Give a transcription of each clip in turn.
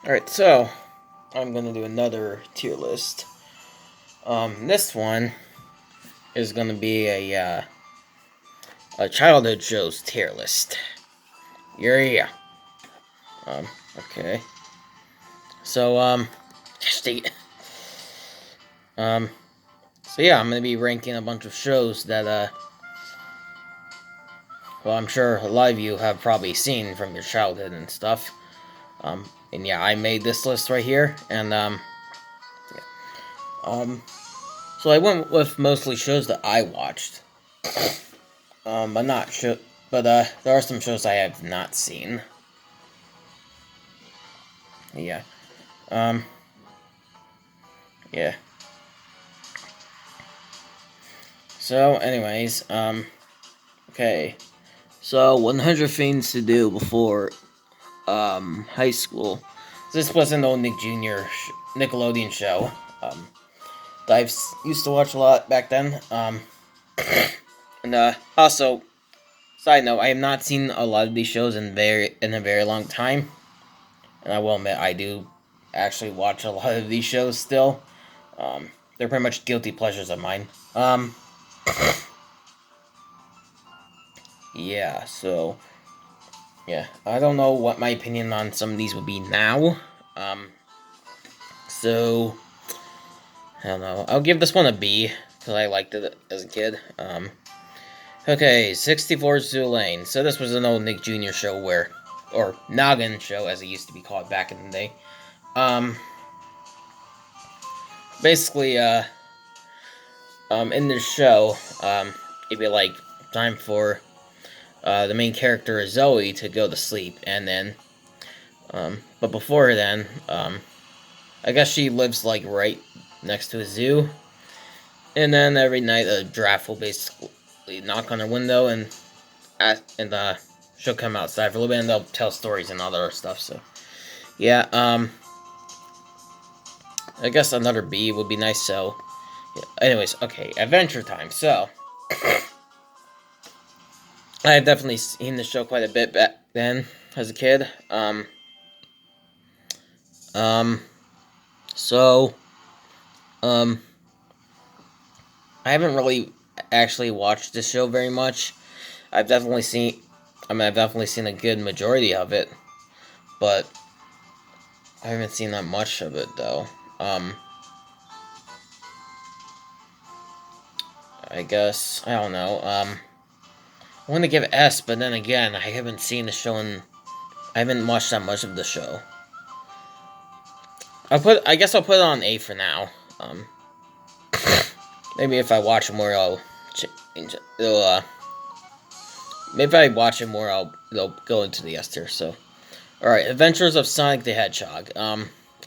Alright, so I'm gonna do another tier list. This one is gonna be a childhood shows tier list. Yeah. Um, okay. So, gosh dang it. Um, so yeah, I'm gonna be ranking a bunch of shows that, well, I'm sure a lot of you have probably seen from your childhood and stuff. And yeah, I made this list right here, and, um, so I went with mostly shows that I watched. But not sure. But there are some shows I have not seen. Yeah. Um. Yeah. So, anyways, okay. So, 100 things to do before high school. This was an old Nick Jr. Nickelodeon show. That I used to watch a lot back then. And also, side note, I have not seen a lot of these shows in a very long time. And I will admit, I do actually watch a lot of these shows still. They're pretty much guilty pleasures of mine. Yeah, so, yeah. I don't know what my opinion on some of these would be now. So, I don't know. I'll give this one a B, because I liked it as a kid. Okay, 64 Zoo Lane. So this was an old Nick Jr. show or Noggin show, as it used to be called back in the day. Um, basically, in this show, it'd be like time for the main character Zoe to go to sleep, and then, but before then, I guess she lives like right next to a zoo, and then every night a giraffe will basically knock on her window and she'll come outside for a little bit and they'll tell stories and other stuff. So yeah, I guess another B would be nice. So, yeah. Anyways, okay, Adventure Time. So I've definitely seen the show quite a bit back then as a kid. Um, so, um, I haven't really actually watched the show very much. I've definitely seen, I've definitely seen a good majority of it, but I haven't seen that much of it though. I guess I don't know. I want to give it S, but then again, I haven't seen the show and I haven't watched that much of the show. I guess I'll put it on A for now. Um, maybe if I watch it more, I'll change it. Maybe if I watch it more, it'll go into the S tier. So, all right, Adventures of Sonic the Hedgehog.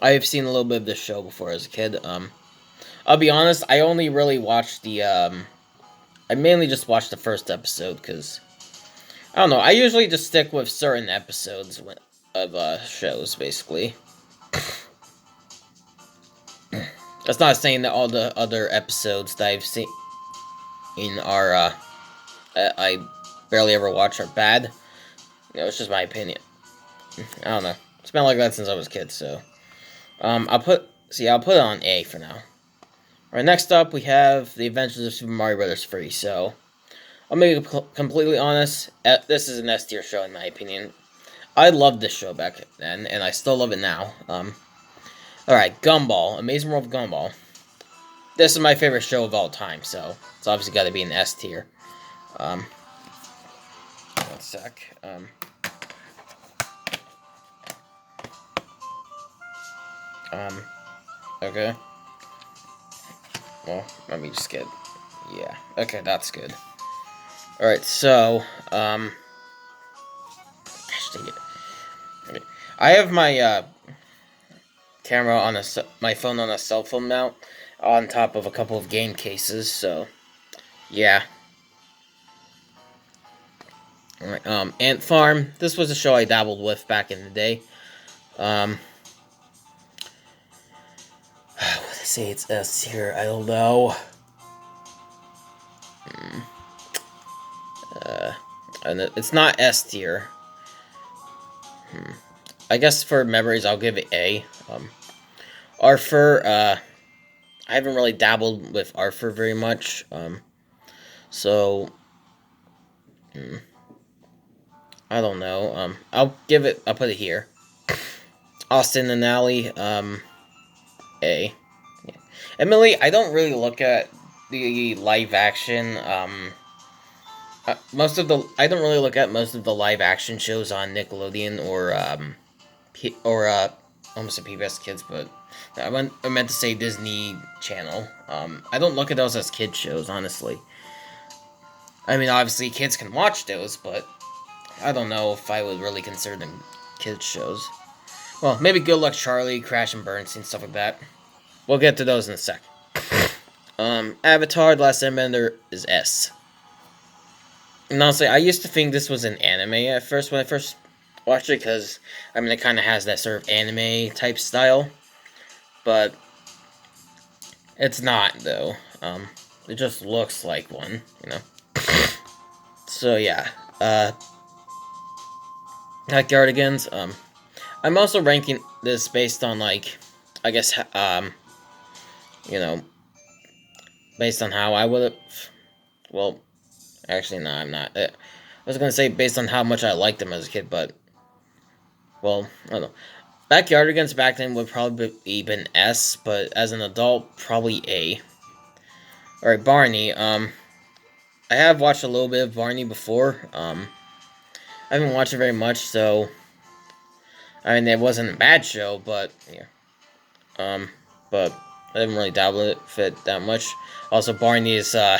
I've seen a little bit of this show before as a kid. I'll be honest, I only really watched I mainly just watched the first episode because I don't know. I usually just stick with certain episodes of shows, basically. That's not saying that all the other episodes that I've seen are I barely ever watch are bad. It's just my opinion. I don't know. It's been like that since I was a kid, so I'll put it on A for now. Alright, next up we have The Adventures of Super Mario Bros. 3. So I'll make it completely honest. This is an S tier show in my opinion. I loved this show back then, and I still love it now. Alright, Gumball, Amazing World of Gumball. This is my favorite show of all time, so it's obviously got to be an S tier. One sec. Okay. Well, let me just get. Yeah. Okay, that's good. Alright, so, gosh dang it. Okay. I have my, camera on my phone on a cell phone mount on top of a couple of game cases, so, yeah. Alright, Ant Farm. This was a show I dabbled with back in the day. What they say it's S here, I don't know. And it's not S tier. I guess for memories, I'll give it A. Arthur, I haven't really dabbled with Arthur very much. So, hmm, I don't know. I'll put it here. Austin and Ally, A. Yeah. Emily, I don't really look at the live action, I don't really look at most of the live action shows on Nickelodeon or almost a PBS Kids, but I meant to say Disney Channel. I don't look at those as kid shows, honestly. I mean, obviously kids can watch those, but I don't know if I would really consider them kids shows. Well, maybe Good Luck Charlie, Crash and Bernstein, stuff like that. We'll get to those in a sec. Avatar: The Last Airbender is S. And honestly, I used to think this was an anime at first when I first watched it, because, I mean, it kind of has that sort of anime type style. But it's not, though. It just looks like one, you know? So, yeah. Backyardigans, I'm also ranking this based on, like, I guess, you know, based on how I would have, well, actually, no, I'm not. I was going to say based on how much I liked them as a kid, but, well, I don't know. Backyardigans back then would probably be been S, but as an adult, probably A. Alright, Barney, I have watched a little bit of Barney before, I haven't watched it very much, so, I mean, it wasn't a bad show, but, yeah, but I didn't really dabble with it that much. Also, Barney is, I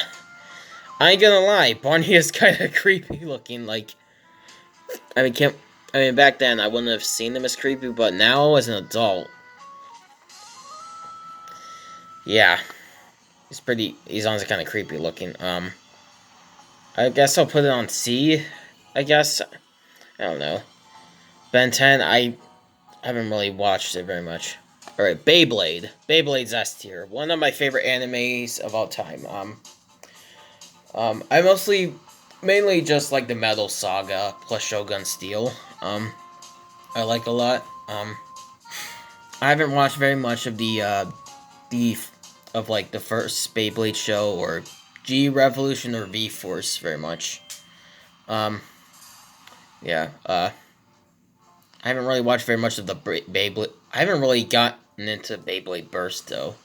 ain't gonna lie, Barney is kind of creepy looking, like, I mean, back then, I wouldn't have seen him as creepy, but now, as an adult, yeah, he's honestly kind of creepy looking. I guess I'll put it on C, I guess. I don't know. Ben 10, I haven't really watched it very much. Alright, Beyblade. Beyblade's S tier. One of my favorite animes of all time. I mainly just like the Metal Saga plus Shogun Steel. I like a lot. I haven't watched very much of like the first Beyblade show or G Revolution or V Force very much. Yeah. I haven't really watched very much of the Beyblade. I haven't really gotten into Beyblade Burst though.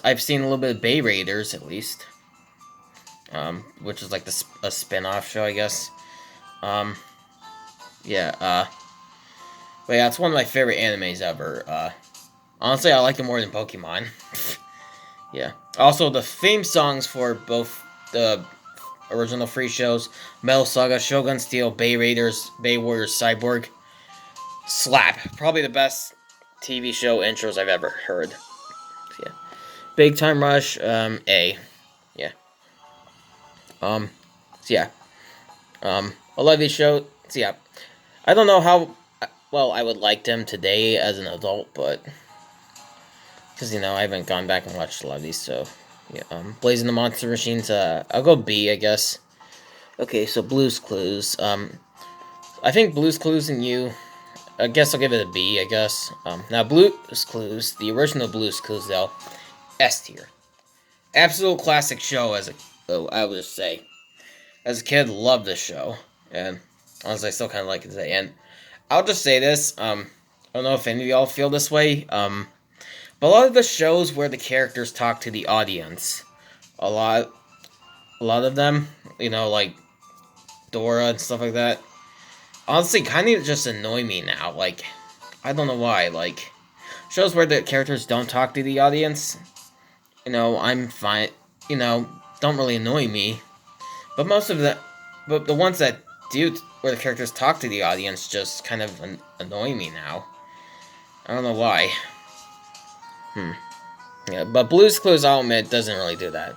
I've seen a little bit of Bay Raiders at least. Which is like a spin-off show, I guess. Yeah, but yeah, it's one of my favorite animes ever. Honestly, I like it more than Pokemon. Yeah. Also, the theme songs for both the original free shows, Metal Saga, Shogun Steel, Bay Raiders, Bay Warriors, Cyborg, slap. Probably the best TV show intros I've ever heard. So, yeah. Big Time Rush, A. Yeah. So yeah. I love these shows. So yeah. I don't know how well I would like them today as an adult, but because, you know, I haven't gone back and watched a lot of these, so yeah. Blazing the Monster Machines, I'll go B, I guess. Okay, so Blue's Clues. I think Blue's Clues and You, I guess I'll give it a B, I guess. Now Blue's Clues, the original Blue's Clues, though, S tier. Absolute classic show, I would just say. As a kid, loved this show, and honestly, I still kind of like it today. And I'll just say this, I don't know if any of y'all feel this way, but a lot of the shows where the characters talk to the audience, a lot of them, you know, like Dora and stuff like that, honestly, kind of just annoy me now. Like, I don't know why. Like, shows where the characters don't talk to the audience, you know, I'm fine, you know, don't really annoy me. But but the ones that do, where the characters talk to the audience, just kind of annoy me now. I don't know why. Yeah, but Blue's Clues, I'll admit, doesn't really do that.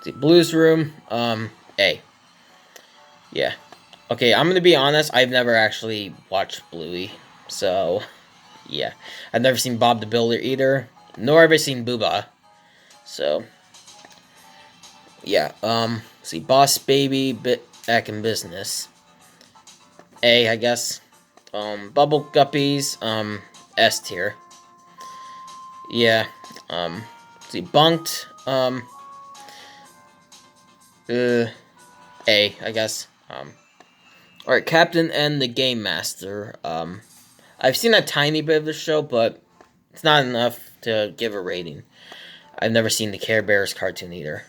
See, Blue's Room, A. Yeah. Okay, I'm gonna be honest, I've never actually watched Bluey, so, yeah. I've never seen Bob the Builder either, nor have I seen Booba, so, yeah, see, Boss Baby, Back in Business. A, I guess. Bubble Guppies, S tier. Yeah. See, Bunked, A, I guess. Alright, Captain N, the Game Master. I've seen a tiny bit of the show, but it's not enough to give a rating. I've never seen the Care Bears cartoon either.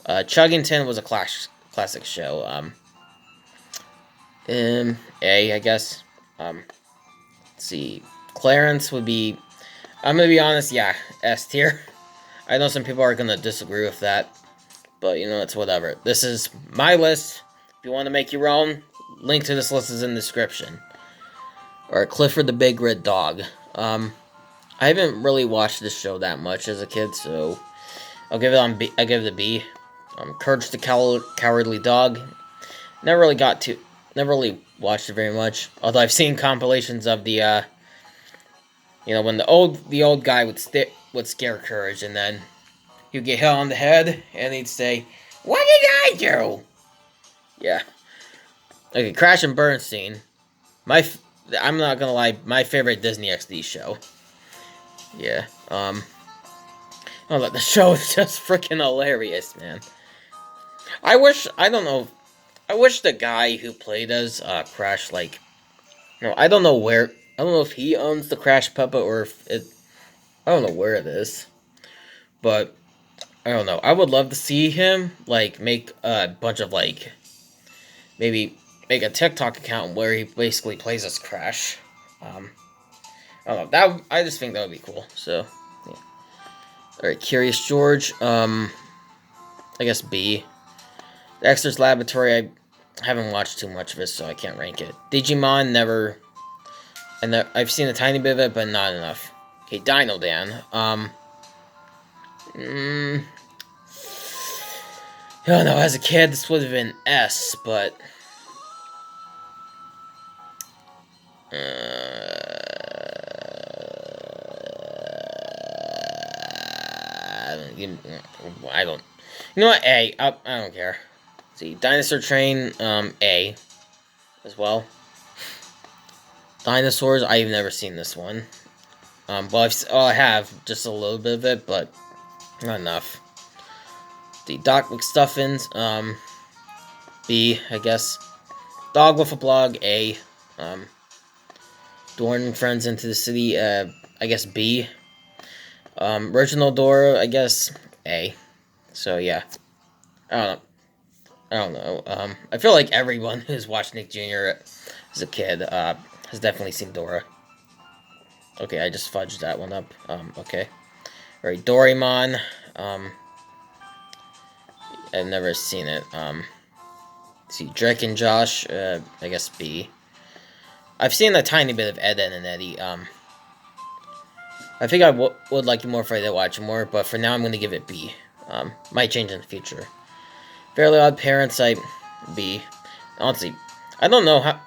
Chuggington was a classic show. A, I guess. Let's see. Clarence would be. I'm gonna be honest. Yeah, S tier. I know some people are gonna disagree with that, but you know it's whatever. This is my list. If you want to make your own, link to this list is in the description. Or Clifford the Big Red Dog. I haven't really watched this show that much as a kid, so I'll give it on B. I give it a B. Courage the Cowardly Dog. Never really watched it very much. Although I've seen compilations of the, when the old guy would scare Courage, and then he'd get hit on the head, and he'd say, "What did I do?" Yeah. Okay, Crash and Bernstein. I'm not gonna lie, my favorite Disney XD show. Yeah. Oh, the show is just freaking hilarious, man. I wish the guy who played as Crash, I don't know if he owns the Crash puppet or if I don't know where it is, but I don't know. I would love to see him make a bunch of maybe make a TikTok account where he basically plays as Crash. I don't know. I just think that would be cool. So, yeah. All right, Curious George. I guess B. Dexter's Laboratory. I haven't watched too much of it, so I can't rank it. Digimon never. And I've seen a tiny bit of it, but not enough. Okay, Dino Dan. I don't know. As a kid, this would have been S, but. I don't. You know what? A. I don't care. Let's see, Dinosaur Train. A. As well. Dinosaurs. I've never seen this one. Well, I have just a little bit of it, but not enough. The Doc McStuffins. B. I guess. Dog with a Blog. A. Dorn and Friends into the City. I guess B. Original Dora. I guess A. So yeah. I don't know. I feel like everyone who's watched Nick Jr. as a kid has definitely seen Dora. Okay, I just fudged that one up. Okay. Alright, Doraemon. I've never seen it. See, Drake and Josh. I guess B. I've seen a tiny bit of Ed, Edd and Eddy. I think I would like it more if I did watch it more, but for now I'm going to give it B. Might change in the future. Fairly Odd Parents, B. Honestly, I don't know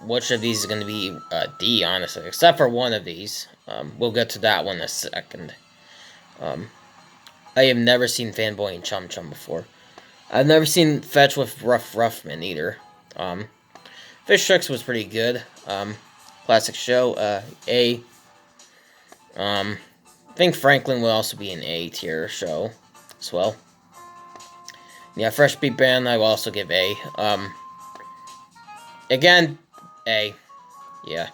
which of these is going to be D, honestly, except for one of these. We'll get to that one in a second. I have never seen Fanboy and Chum Chum before. I've never seen Fetch with Rough Ruffman either. Fish Tricks was pretty good. Classic show. A. I think Franklin will also be an A tier show as well. Yeah, Fresh Beat Band, I will also give A. Again, A. Yeah.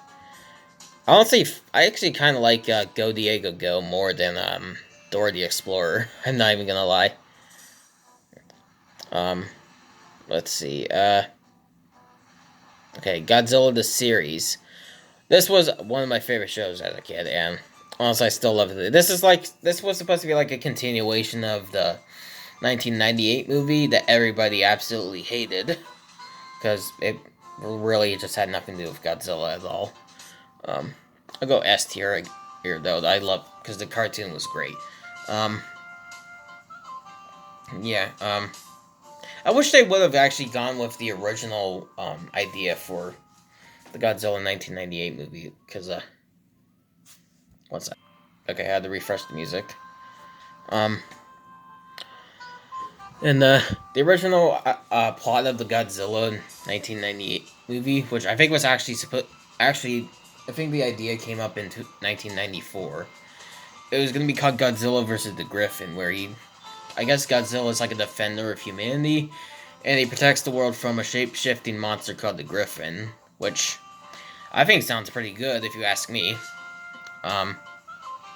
Honestly, I actually kind of like Go Diego Go more than Dora the Explorer. I'm not even gonna lie. Let's see. Okay, Godzilla the series. This was one of my favorite shows as a kid, and honestly, I still love it. This was supposed to be like a continuation of the 1998 movie that everybody absolutely hated because it really just had nothing to do with Godzilla at all. I'll go S tier here though. I love because the cartoon was great. Yeah. I wish they would have actually gone with the original idea for the Godzilla 1998 movie because what's that? Okay, I had to refresh the music. And the original plot of the Godzilla 1998 movie, which I think was actually I think the idea came up in 1994. It was going to be called Godzilla versus the Griffin, where I guess Godzilla is like a defender of humanity, and he protects the world from a shape-shifting monster called the Griffin, which I think sounds pretty good if you ask me. Um,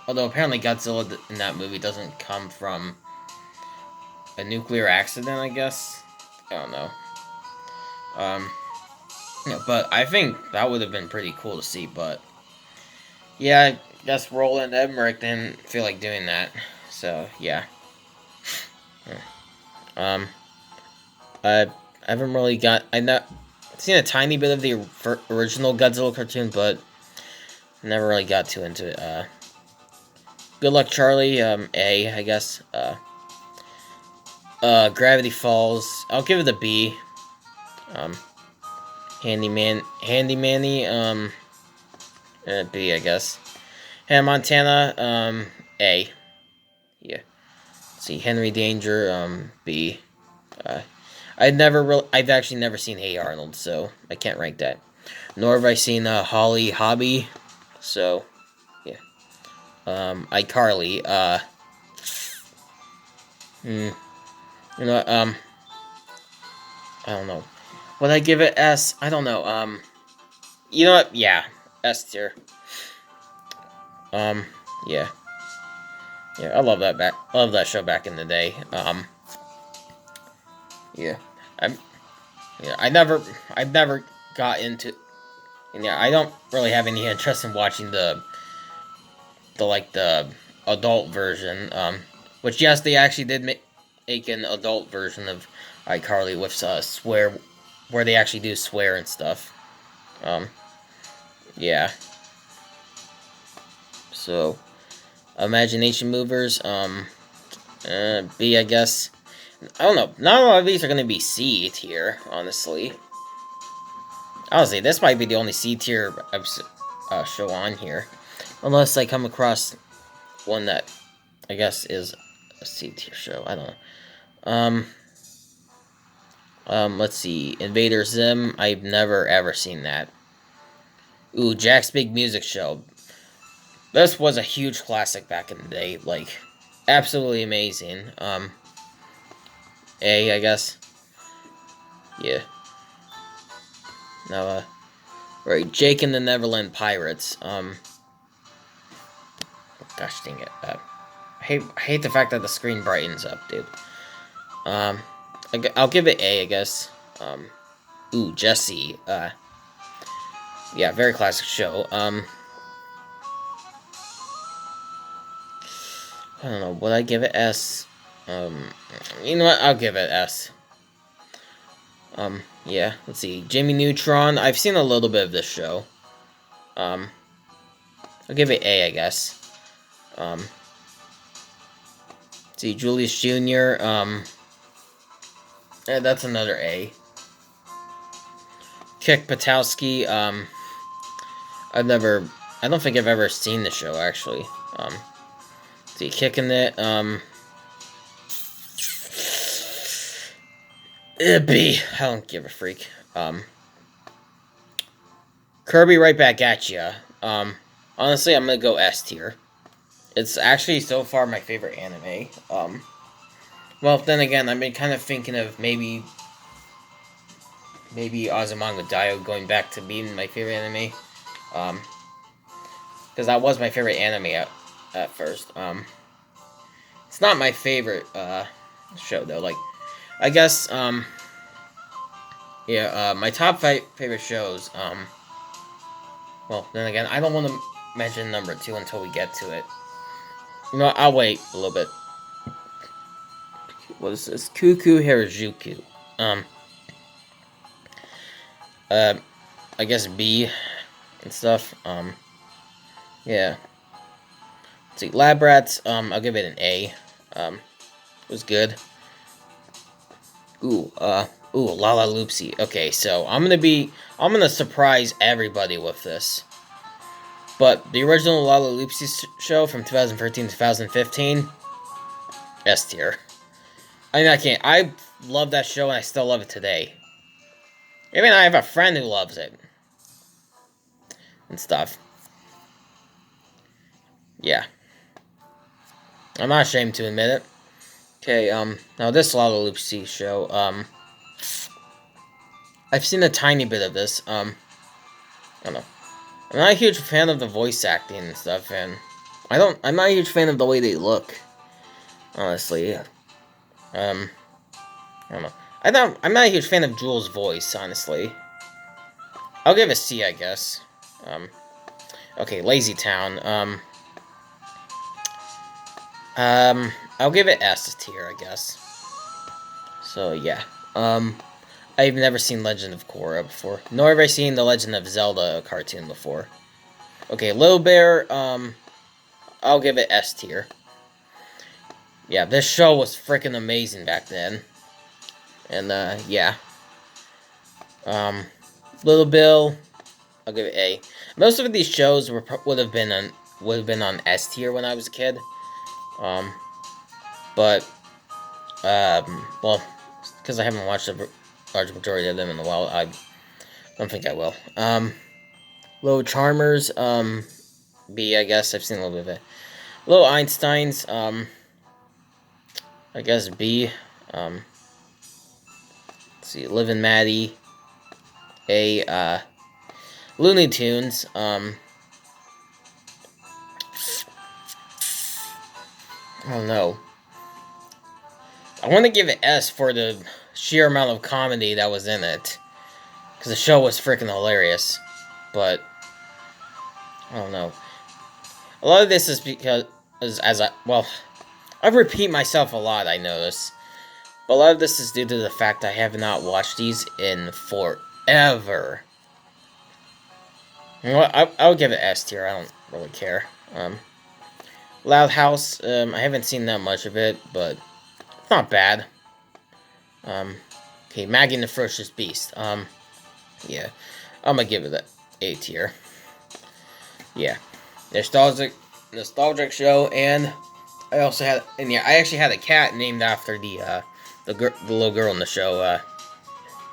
Although apparently Godzilla in that movie doesn't come from a nuclear accident, I guess. I don't know. Yeah, but I think that would have been pretty cool to see, but yeah, I guess Roland Emmerich didn't feel like doing that. So, yeah. I haven't really I've seen a tiny bit of the original Godzilla cartoon, but never really got too into it. Good Luck Charlie, A, I guess. Gravity Falls, I'll give it a B. Handy Manny, B, I guess. Hannah Montana, A. Yeah. Let's see, Henry Danger, B. I've actually never seen Hey Arnold, so I can't rank that. Nor have I seen, Holly Hobby, so, yeah. iCarly, you know, I don't know. Would I give it S? I don't know, you know what? Yeah, S tier. Yeah. Yeah, I love that show back in the day. Yeah. I've never got into, and yeah, I don't really have any interest in watching the adult version, which, yes, they actually did make an adult version of iCarly with, where they actually do swear and stuff. Yeah. So, Imagination Movers, B, I guess. I don't know. Not a lot of these are going to be C tier, honestly. Honestly, this might be the only C tier show on here. Unless I come across one that I guess is a C tier show. I don't know. Let's see. Invader Zim. I've never ever seen that. Ooh, Jack's Big Music Show. This was a huge classic back in the day. Like, absolutely amazing. A, I guess. Yeah. Now, right, Jake and the Neverland Pirates. Gosh dang it. I hate the fact that the screen brightens up, dude. I'll give it A, I guess. Ooh, Jesse. Yeah, very classic show. I don't know. Would I give it S? You know what? I'll give it S. Yeah. Let's see. Jimmy Neutron. I've seen a little bit of this show. I'll give it A, I guess. Let's see. Julius Jr. Yeah, that's another A. Kick Patowski. I don't think I've ever seen the show, actually. See, Kicking It, B. I don't give a freak. Kirby Right Back at Ya. Honestly, I'm gonna go S tier. It's actually so far my favorite anime. Well, then again, I've been kind of thinking of maybe Azumanga Daioh going back to being my favorite anime. Because that was my favorite anime at first. It's not my favorite show though. Like, I guess yeah, my top 5 favorite shows. Well, then again, I don't want to mention number 2 until we get to it. You know, I'll wait a little bit. What is this? Kuku Harajuku. I guess B and stuff. Yeah. Let's see, Lab Rats. I'll give it an A. It was good. Ooh, Lala Loopsy. Okay, so I'm gonna surprise everybody with this. But the original Lala Loopsy show from 2013 to 2015, S tier. I mean, I love that show and I still love it today. Even I have a friend who loves it. And stuff. Yeah. I'm not ashamed to admit it. Okay, now this Lalo Lucy show, I've seen a tiny bit of this, I don't know. I'm not a huge fan of the voice acting and stuff, and I'm not a huge fan of the way they look. Honestly. I don't know. I'm not a huge fan of Jules' voice, honestly. I'll give it a C, I guess. Okay, Lazy Town, I'll give it S tier, I guess. So, yeah. I've never seen Legend of Korra before. Nor have I seen the Legend of Zelda cartoon before. Okay, Little Bear, I'll give it S tier. Yeah, this show was freaking amazing back then. And, yeah. Little Bill, I'll give it A. Most of these shows would have been on S tier when I was a kid. But, well, because I haven't watched a large majority of them in a while, I don't think I will. Little Charmers, B, I guess. I've seen a little bit of it. Little Einsteins, I guess B. Let's see, Liv and Maddie, A. Looney Tunes, I don't know. I want to give it S for the sheer amount of comedy that was in it. Because the show was freaking hilarious. But, I don't know. A lot of this is because, I repeat myself a lot, I notice. But a lot of this is due to the fact I have not watched these in forever. You know what? I'll give it S tier. I don't really care. Loud House. I haven't seen that much of it, but it's not bad. Okay, Maggie and the Ferocious Beast. Yeah, I'm gonna give it an A tier. Yeah, nostalgic show, and I actually had a cat named after the little girl in the show.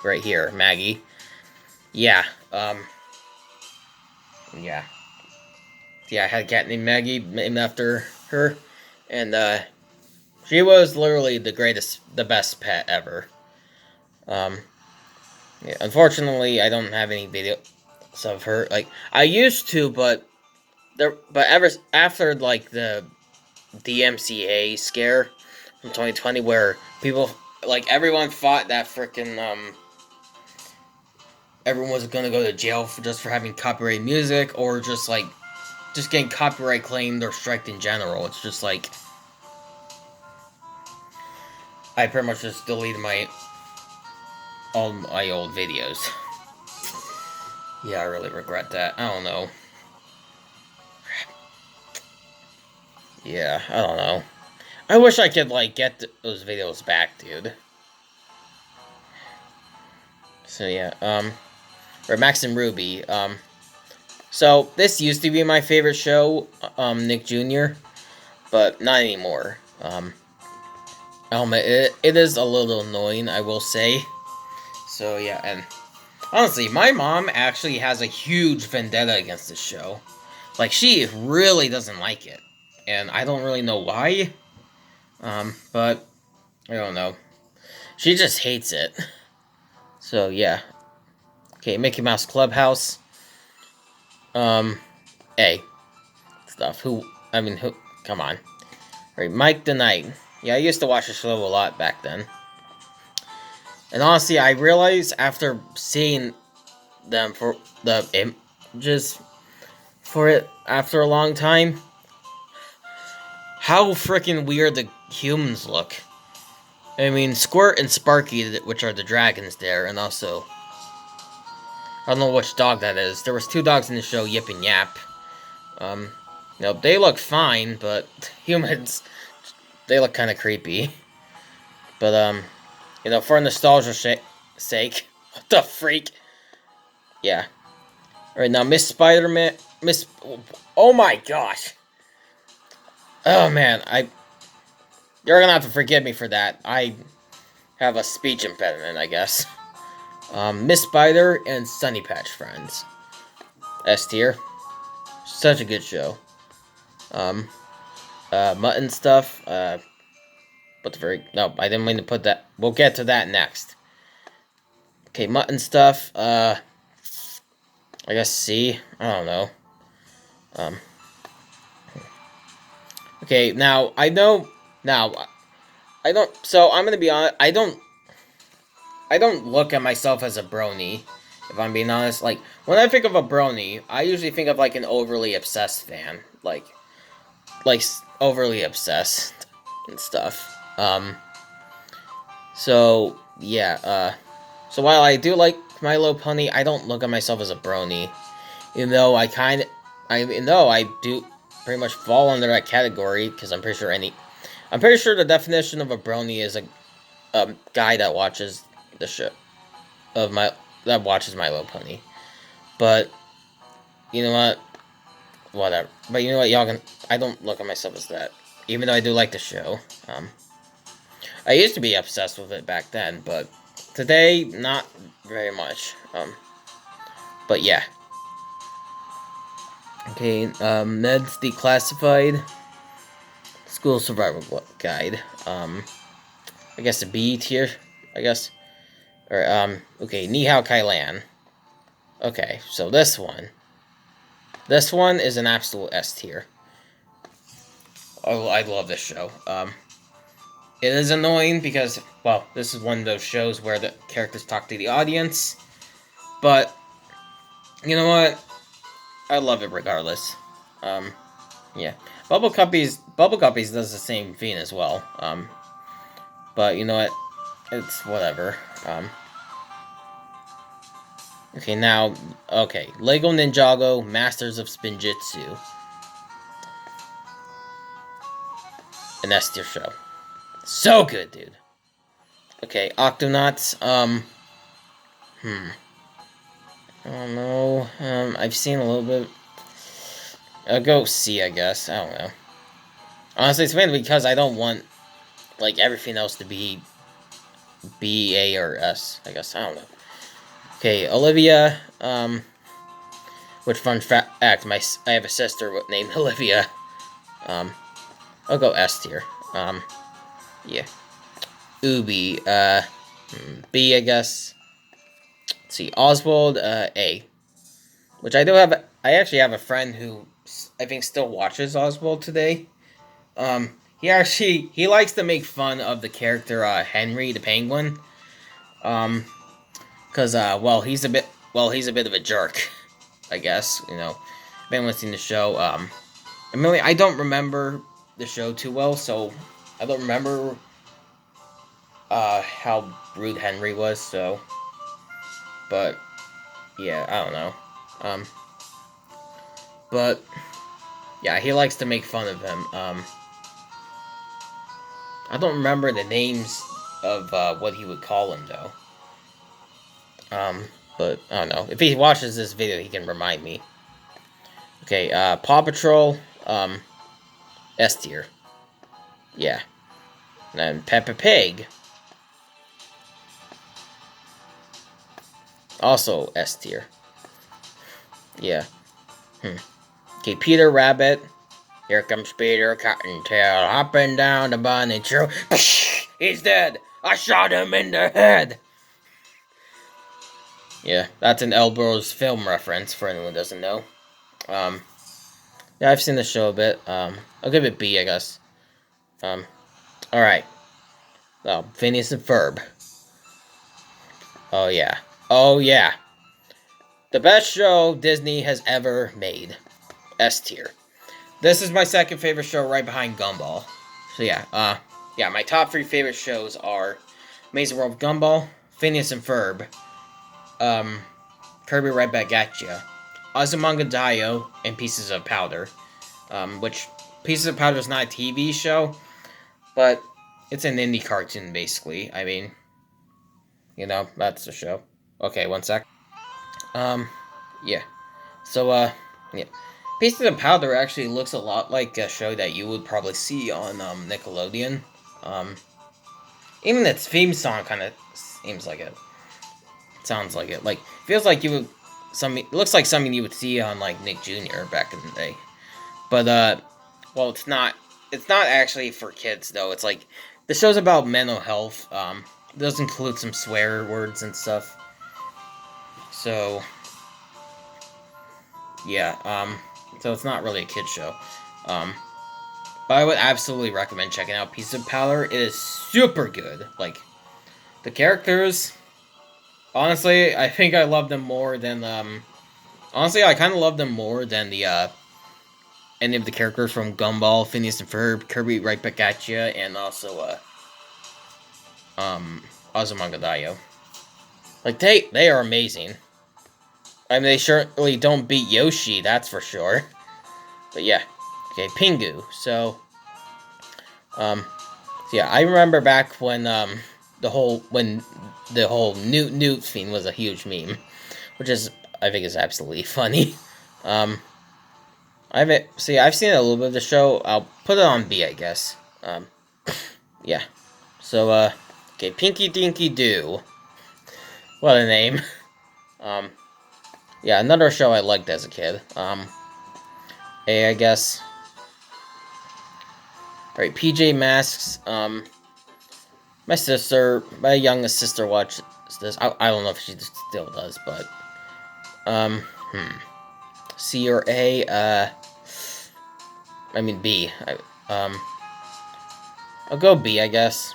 Right here, Maggie. Yeah. Yeah. Yeah, I had a cat named Maggie, named after her, and she was literally the best pet ever. Yeah, unfortunately, I don't have any videos of her. Like, I used to, but ever after like the DMCA scare from 2020, where people everyone thought that freaking everyone was gonna go to jail just for having copyright music, or just getting copyright claimed or striked in general. It's just like I pretty much just deleted all my old videos. Yeah, I really regret that. I don't know. Yeah, I don't know. I wish I could get those videos back, dude. So yeah, or Max and Ruby. So this used to be my favorite show, Nick Jr., but not anymore. It is a little annoying, I will say. So yeah, and honestly, my mom actually has a huge vendetta against this show. Like, she really doesn't like it, and I don't really know why. But I don't know. She just hates it. So yeah. Okay, Mickey Mouse Clubhouse. A. Stuff. Who? Come on. Right, Mike the Knight. Yeah, I used to watch the show a lot back then. And honestly, I realized after seeing them for the images for it after a long time, how freaking weird the humans look. I mean, Squirt and Sparky, which are the dragons there, and also, I don't know which dog that is. There was two dogs in the show, Yip and Yap. They look fine, but humans, they look kind of creepy. But, for nostalgia's sake, what the freak? Yeah. Alright, now Miss Spider-Man, oh my gosh. Oh man, you're gonna have to forgive me for that. I have a speech impediment, I guess. Miss Spider and Sunny Patch Friends. S tier. Such a good show. Mutton stuff. But the very no, I didn't mean to put that. We'll get to that next. Okay, mutton stuff. I guess C. I don't know. Okay, now I know. Now I don't. So I'm gonna be honest. I don't look at myself as a brony. If I'm being honest, like when I think of a brony, I usually think of like an overly obsessed fan, like overly obsessed and stuff. So yeah. So while I do like My Little Pony, I don't look at myself as a brony, even though I do pretty much fall under that category because I'm pretty sure the definition of a brony is a guy that watches the show that watches My Little Pony. But you know what? Whatever. But you know what, y'all can. I don't look at myself as that, even though I do like the show. I used to be obsessed with it back then, but today not very much. But yeah. Okay. Meds Declassified. School Survival Guide. I guess a B tier. I guess. Or okay. Ni Hao Kai Lan. Okay, so this one is an absolute S tier. Oh, I love this show. It is annoying because, well, this is one of those shows where the characters talk to the audience, but you know what? I love it regardless. Yeah, Bubble Guppies does the same thing as well. But you know what? It's whatever. Okay, now, Lego Ninjago, Masters of Spinjitzu. An S tier show. So good, dude. Okay, Octonauts, I don't know, I've seen a little bit. I'll go C, I guess, I don't know. Honestly, it's mainly because I don't want, like, everything else to be B, A, or S, I guess, I don't know. Okay, Olivia, which fun fact, I have a sister named Olivia. I'll go S tier. Yeah. Ubi, B, I guess. Let's see, Oswald, A. Which I actually have a friend who I think still watches Oswald today. He likes to make fun of the character, Henry the Penguin. Cause, he's a bit of a jerk, I guess, you know. I've been listening to the show, I don't remember the show too well, so I don't remember, how rude Henry was, so, but, yeah, I don't know, but, yeah, he likes to make fun of him, I don't remember the names of, what he would call him, though. But, I don't know. If he watches this video, he can remind me. Okay, Paw Patrol, S tier. Yeah. And then Peppa Pig. Also S tier. Yeah. Okay, Peter Rabbit. Here comes Peter Cottontail, hopping down the bunny tree. He's dead! I shot him in the head! Yeah, that's an Elbows film reference for anyone who doesn't know. Yeah, I've seen the show a bit. I'll give it B, I guess. Alright. Well, Phineas and Ferb. Oh, yeah. Oh, yeah. The best show Disney has ever made. S tier. This is my second favorite show right behind Gumball. So, yeah. Yeah, my top 3 favorite shows are Amazing World of Gumball, Phineas and Ferb, Kirby Right Back at Ya, Azumanga Daioh, and Pieces of Powder. Which, Pieces of Powder is not a TV show, but it's an indie cartoon, basically. I mean, you know, that's the show. Okay, one sec. Yeah. So, yeah. Pieces of Powder actually looks a lot like a show that you would probably see on, Nickelodeon. Even its theme song kind of seems like it. Sounds like it. Like, feels like you would, it looks like something you would see on, like, Nick Jr. back in the day. But, well, it's not actually for kids, though. It's like, the show's about mental health. It does include some swear words and stuff. So, yeah, so it's not really a kid's show. But I would absolutely recommend checking out Piece of Powder. It is super good. Like, the characters, honestly, I think I love them more than, honestly, I kind of love them more than any of the characters from Gumball, Phineas and Ferb, Kirby Right Back at Ya, and also, Azumanga. Like, they are amazing. I mean, they certainly don't beat Yoshi, that's for sure. But yeah. Okay, Pingu. So yeah, I remember back when, the whole Newt thing was a huge meme. Which is, I think is absolutely funny. I've seen a little bit of the show. I'll put it on B, I guess. Yeah. So, okay, Pinky Dinky Doo. What a name. Yeah, another show I liked as a kid. A, I guess. Alright, PJ Masks. My youngest sister watches this. I don't know if she still does, but, C or A, I mean B. I'll go B, I guess.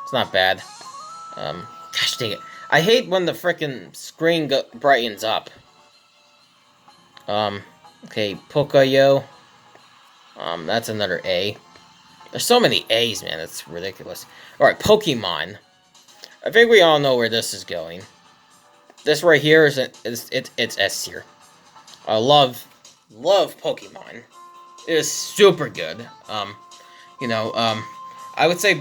It's not bad. Gosh dang it. I hate when the frickin' screen brightens up. Okay, Pocoyo. That's another A. There's so many A's, man. It's ridiculous. Alright, Pokemon. I think we all know where this is going. This right here it's S tier. I love Pokemon. It is super good. You know, I would say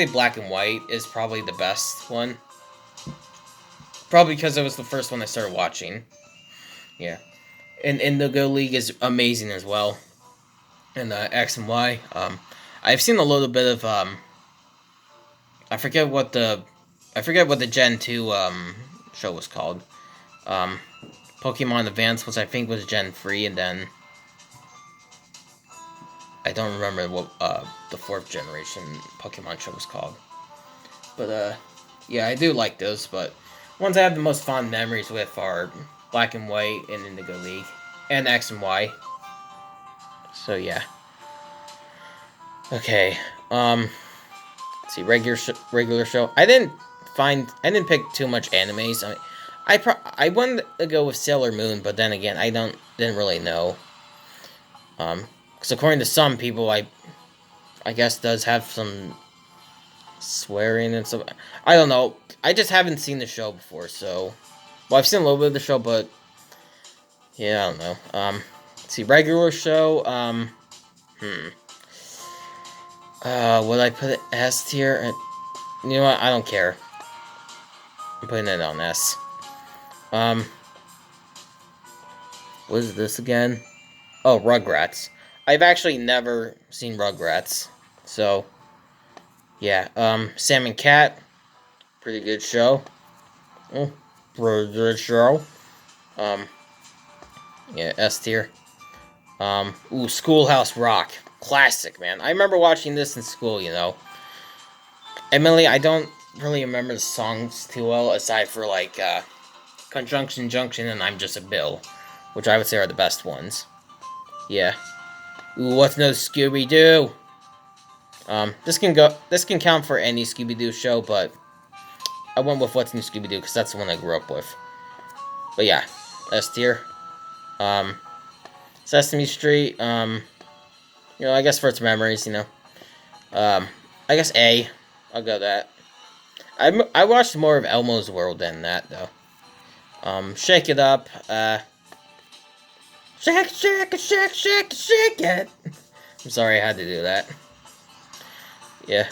Black and White is probably the best one. Probably because it was the first one I started watching. Yeah. And Indigo League is amazing as well. And X and Y. I've seen a little bit of I forget what the Gen 2 show was called. Pokemon Advance, which I think was Gen 3, and then I don't remember what the 4th generation Pokemon show was called. But yeah, I do like those, but ones I have the most fond memories with are Black and White and Indigo League and X and Y. So yeah. Okay. Let's see, regular show. I didn't pick too much animes. I wanted to go with Sailor Moon, but then again, I didn't really know. Because according to some people, I guess does have some swearing and stuff. I don't know. I just haven't seen the show before, so, well, I've seen a little bit of the show, but yeah, I don't know. Let's see, regular show. Would I put it S tier? You know what? I don't care. I'm putting it on S. What is this again? Oh, Rugrats. I've actually never seen Rugrats, so yeah. Sam and Cat, pretty good show. Oh, pretty good show. Yeah, S tier. Ooh, Schoolhouse Rock, classic, man. I remember watching this in school. You know, Emily, I don't really remember the songs too well, aside for like Conjunction Junction and I'm Just a Bill, which I would say are the best ones. Yeah. Ooh, what's no Scooby-Doo? This can count for any Scooby-Doo show, but I went with What's New Scooby-Doo because that's the one I grew up with. But yeah, S tier. Sesame Street, you know, I guess for its memories, you know. I guess A. I'll go that. I watched more of Elmo's World than that, though. Shake It Up, shake it. I'm sorry I had to do that. Yeah,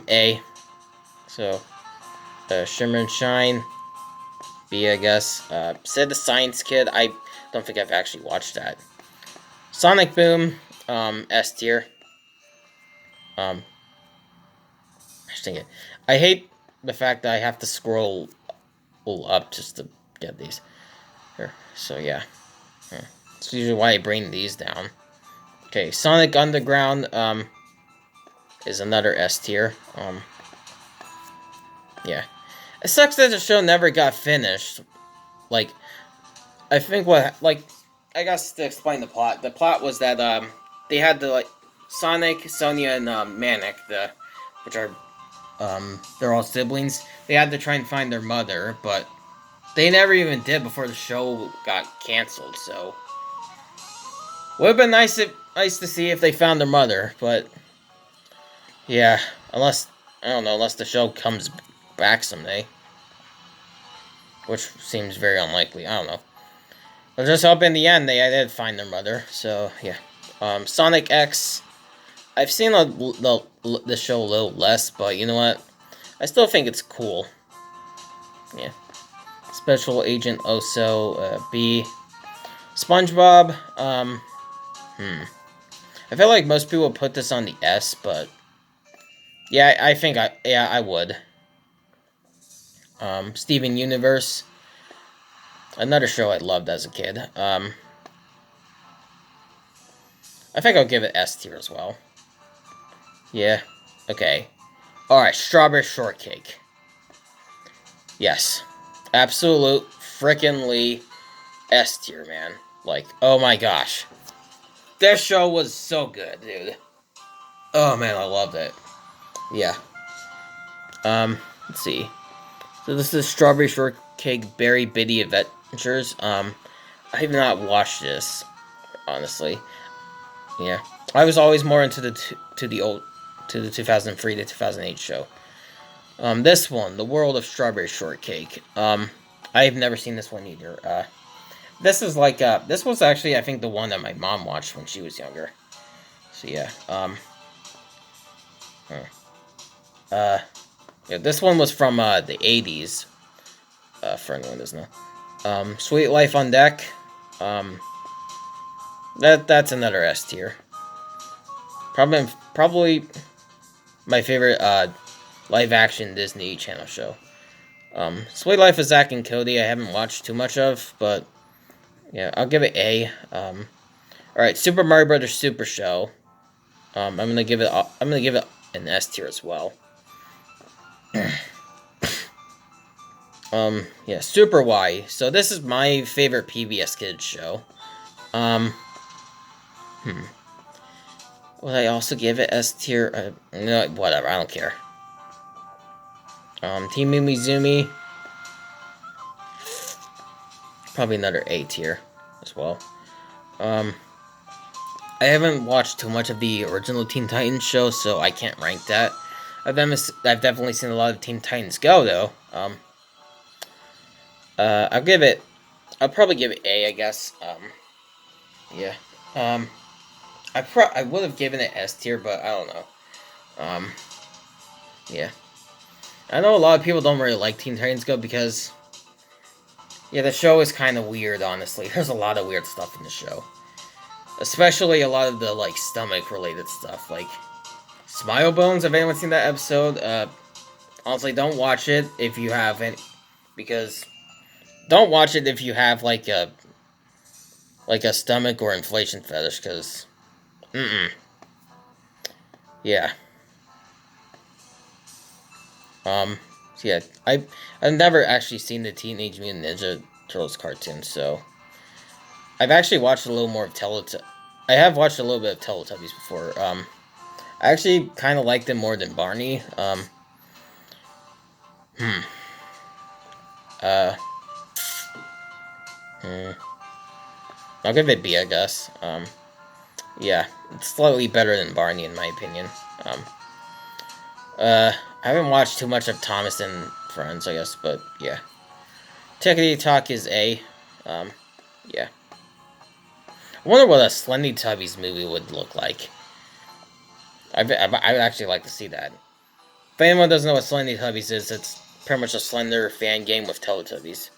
A. So, Shimmer and Shine. B, I guess. Sid the Science Kid. I don't think I've actually watched that. Sonic Boom. S tier. I hate the fact that I have to scroll pull up just to get these. Here. So yeah. That's usually why I bring these down. Okay, Sonic Underground is another S tier. Yeah. It sucks that the show never got finished. Like, I think I guess to explain the plot. The plot was that they had Sonic, Sonia, and Manic, which are they're all siblings. They had to try and find their mother, but they never even did before the show got canceled. So would have been nice to see if they found their mother, but yeah, unless I don't know, unless the show comes back someday, which seems very unlikely. I don't know. I just hope in the end they did find their mother. So yeah, Sonic X. I've seen the show a little less, but you know what? I still think it's cool. Yeah. Special Agent Oso B. SpongeBob. I feel like most people put this on the S, but yeah, I think I would. Steven Universe. Another show I loved as a kid. I think I'll give it S tier as well. Yeah. Okay. Alright, Strawberry Shortcake. Yes. Absolute frickin' S tier, man. Like, oh my gosh. This show was so good, dude. Oh man, I loved it. Yeah. Let's see. So this is Strawberry Shortcake Berry Bitty Adventures. I have not watched this, honestly. Yeah. I was always more into the 2003 to 2008 show. This one, The World of Strawberry Shortcake. I've never seen this one either. This is this was actually, I think, the one that my mom watched when she was younger. So yeah, yeah, this one was from, the 80s, for anyone who doesn't know. Sweet Life on Deck, that's another S tier. Probably my favorite, live-action Disney Channel show. Sweet Life of Zack and Cody, I haven't watched too much of, but yeah, I'll give it A. Alright, Super Mario Brothers Super Show. I'm gonna give it an S tier as well. Yeah, Super Y. So this is my favorite PBS Kids show. Would I also give it S tier? No, whatever, I don't care. Team Mimizumi. Probably another A tier as well. I haven't watched too much of the original Teen Titans show, so I can't rank that. I've definitely seen a lot of Teen Titans Go, though. I'll probably give it A, I guess. Yeah. I would have given it S tier, but I don't know. Yeah. I know a lot of people don't really like Teen Titans Go because, yeah, the show is kind of weird, honestly. There's a lot of weird stuff in the show. Especially a lot of the, stomach-related stuff, like Smile Bones. If anyone's seen that episode, honestly, don't watch it if you haven't, because don't watch it if you have, a stomach or inflation fetish, because, yeah. Yeah, I've never actually seen the Teenage Mutant Ninja Turtles cartoon, so I've actually watched a little more of I have watched a little bit of Teletubbies before. I actually kind of like them more than Barney. I'll give it B, I guess. Yeah, it's slightly better than Barney in my opinion. I haven't watched too much of Thomas and Friends, I guess, but yeah. Tickety Talk is A. Yeah. I wonder what a Slendytubbies movie would look like. I'd actually like to see that. If anyone doesn't know what Slendytubbies is, it's pretty much a Slender fan game with Teletubbies.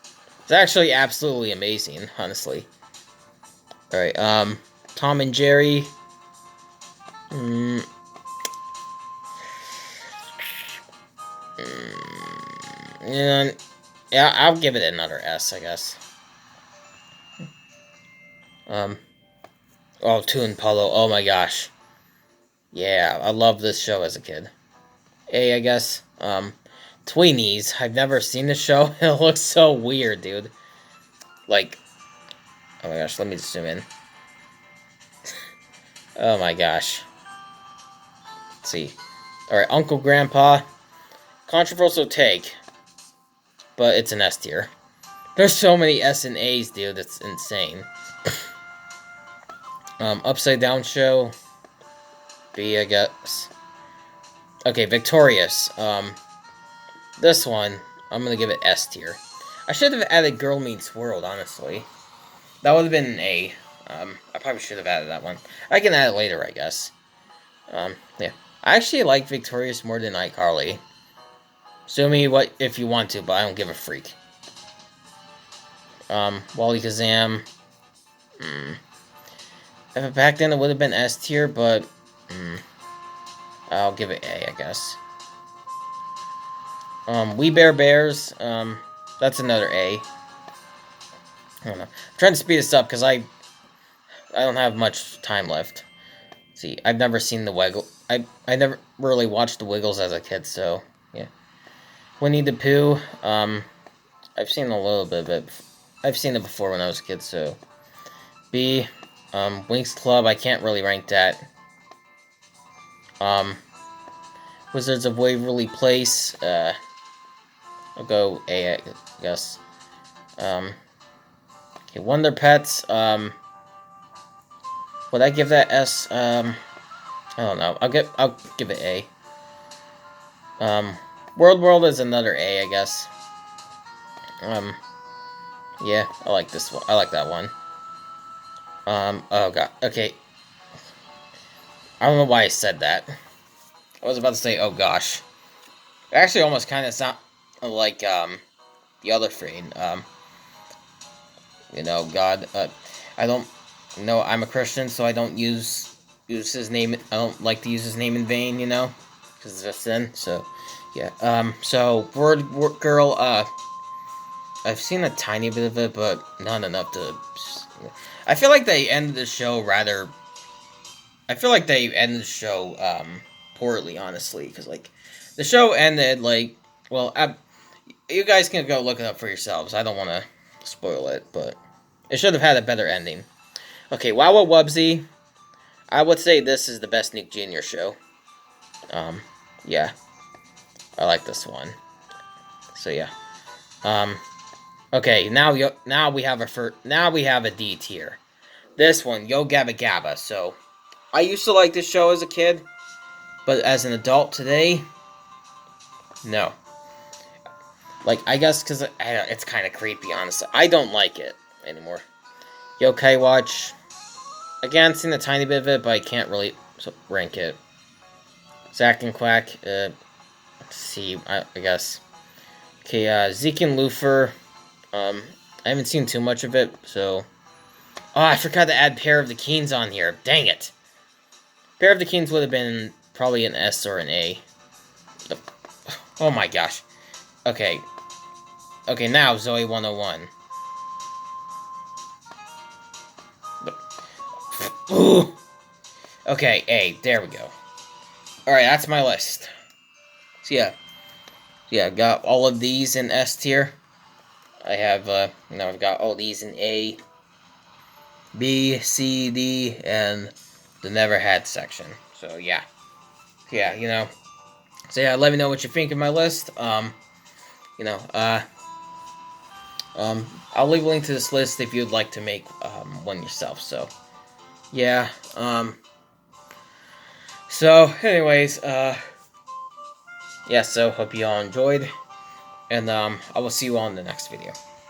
It's actually absolutely amazing, honestly. Alright, Tom and Jerry. Yeah, Yeah, I'll give it another S, I guess. Oh, Toon Polo. Oh my gosh. Yeah, I loved this show as a kid. A, I guess. Tweenies. I've never seen the show. It looks so weird, dude. Like, oh my gosh, let me zoom in. Oh my gosh. Let's see. Alright, Uncle Grandpa. Controversial take. But it's an S tier. There's so many S and A's, dude. It's insane. Upside Down Show. B, I guess. Okay, Victorious. This one, I'm gonna give it S tier. I should have added Girl Meets World, honestly. That would have been an A. I probably should have added that one. I can add it later, I guess. Yeah. I actually like Victorious more than iCarly. Sue me what if you want to, but I don't give a freak. Wally Kazam. If back then it would have been S tier, but I'll give it A, I guess. We Bear Bears. That's another A. I don't know. I'm trying to speed this up because I don't have much time left. See, I've never seen the Wiggle. I never really watched the Wiggles as a kid, so yeah. Winnie the Pooh. I've seen a little bit of it. I've seen it before when I was a kid, so B. Winx Club. I can't really rank that. Wizards of Waverly Place. I'll go A, I guess. Okay, Wonder Pets. Would I give that S? I don't know. I'll give it A. World is another A, I guess. Yeah, I like this one. I like that one. Oh god. Okay. I don't know why I said that. I was about to say, oh gosh. It actually almost kind of sound like, the other friend. You know, God, I don't know, I'm a Christian, so I don't use his name, I don't like to use his name in vain, you know? Because it's a sin, so, yeah. So, Word Girl, I've seen a tiny bit of it, but not enough to... I feel like they ended the show rather... I feel like they ended the show, poorly, honestly, because, like, the show ended, like, well, you guys can go look it up for yourselves. I don't want to spoil it, but it should have had a better ending. Okay, Wawa Wubsy. I would say this is the best Nick Jr. show. Yeah. I like this one. So, yeah. Okay, now we have a D tier. This one, Yo Gabba Gabba. So, I used to like this show as a kid, but as an adult today, no. Like, I guess because it's kind of creepy, honestly. I don't like it anymore. Yokai Watch. Again, seen a tiny bit of it, but I can't really rank it. Zack and Quack. See, I guess. Okay, Zeke and Lufer. I haven't seen too much of it, so... Oh, I forgot to add Pair of the Keens on here. Dang it. Pair of the Keens would have been probably an S or an A. Oh my gosh. Okay. Okay, now Zoe 101. Ooh. Okay, A. There we go. Alright, that's my list. So, yeah. Yeah, got all of these in S tier. I have, now I've got all these in A, B, C, D, and the never had section. So, yeah. Yeah, you know. So, yeah, let me know what you think of my list. You know, I'll leave a link to this list if you'd like to make, one yourself. So, yeah, so, anyways, yeah, so, hope you all enjoyed, and, I will see you all in the next video.